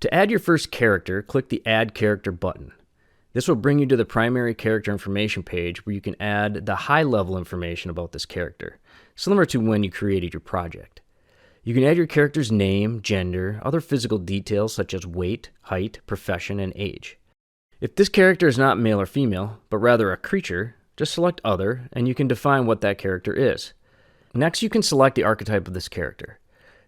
To add your first character, click the Add Character button. This will bring you to the primary character information page where you can add the high-level information about this character, similar to when you created your project. You can add your character's name, gender, other physical details such as weight, height, profession, and age. If this character is not male or female, but rather a creature, just select Other, and you can define what that character is. Next, you can select the archetype of this character.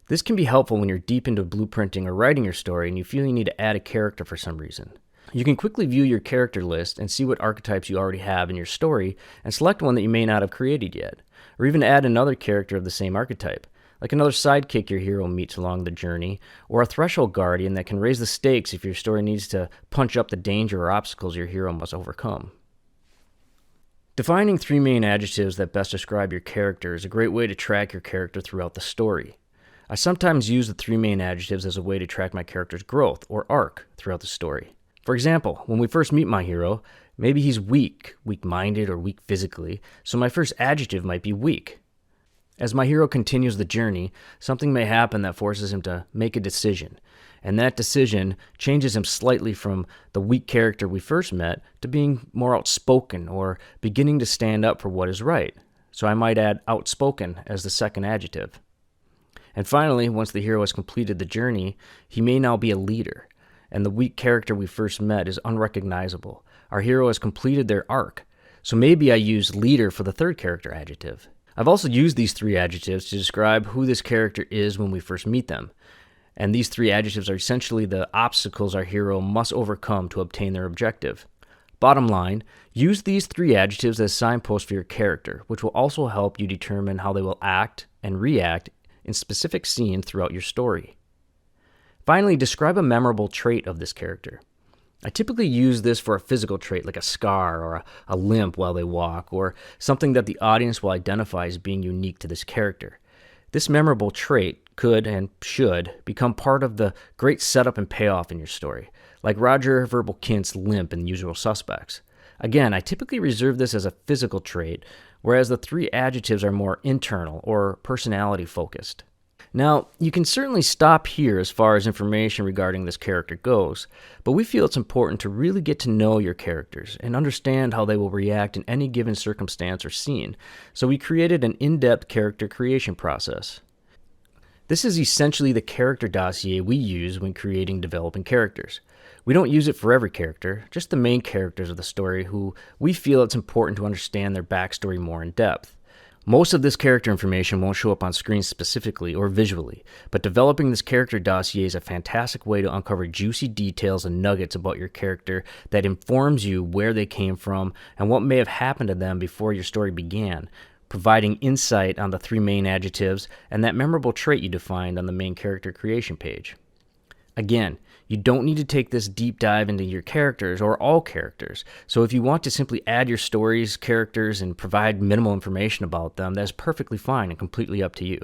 This can be helpful when you're deep into blueprinting or writing your story and you feel you need to add a character for some reason. You can quickly view your character list and see what archetypes you already have in your story and select one that you may not have created yet, or even add another character of the same archetype, like another sidekick your hero meets along the journey, or a threshold guardian that can raise the stakes if your story needs to punch up the danger or obstacles your hero must overcome. Defining 3 main adjectives that best describe your character is a great way to track your character throughout the story. I sometimes use the 3 main adjectives as a way to track my character's growth or arc throughout the story. For example, when we first meet my hero, maybe he's weak-minded, or weak physically, so my first adjective might be weak. As my hero continues the journey, something may happen that forces him to make a decision, and that decision changes him slightly from the weak character we first met to being more outspoken or beginning to stand up for what is right. So I might add outspoken as the second adjective. And finally, once the hero has completed the journey, he may now be a leader, and the weak character we first met is unrecognizable. Our hero has completed their arc, so maybe I use leader for the third character adjective. I've also used these 3 adjectives to describe who this character is when we first meet them, and these 3 adjectives are essentially the obstacles our hero must overcome to obtain their objective. Bottom line, use these 3 adjectives as signposts for your character, which will also help you determine how they will act and react in specific scenes throughout your story. Finally, describe a memorable trait of this character. I typically use this for a physical trait like a scar or a limp while they walk, or something that the audience will identify as being unique to this character. This memorable trait could and should become part of the great setup and payoff in your story, like Roger Verbalkint's limp in Usual Suspects. Again, I typically reserve this as a physical trait, whereas the 3 adjectives are more internal or personality focused. Now, you can certainly stop here as far as information regarding this character goes, but we feel it's important to really get to know your characters and understand how they will react in any given circumstance or scene, so we created an in-depth character creation process. This is essentially the character dossier we use when creating and developing characters. We don't use it for every character, just the main characters of the story who we feel it's important to understand their backstory more in depth. Most of this character information won't show up on screen specifically or visually, but developing this character dossier is a fantastic way to uncover juicy details and nuggets about your character that informs you where they came from and what may have happened to them before your story began, providing insight on the 3 main adjectives and that memorable trait you defined on the main character creation page. Again, you don't need to take this deep dive into your characters or all characters, so if you want to simply add your stories, characters, and provide minimal information about them, that's perfectly fine and completely up to you.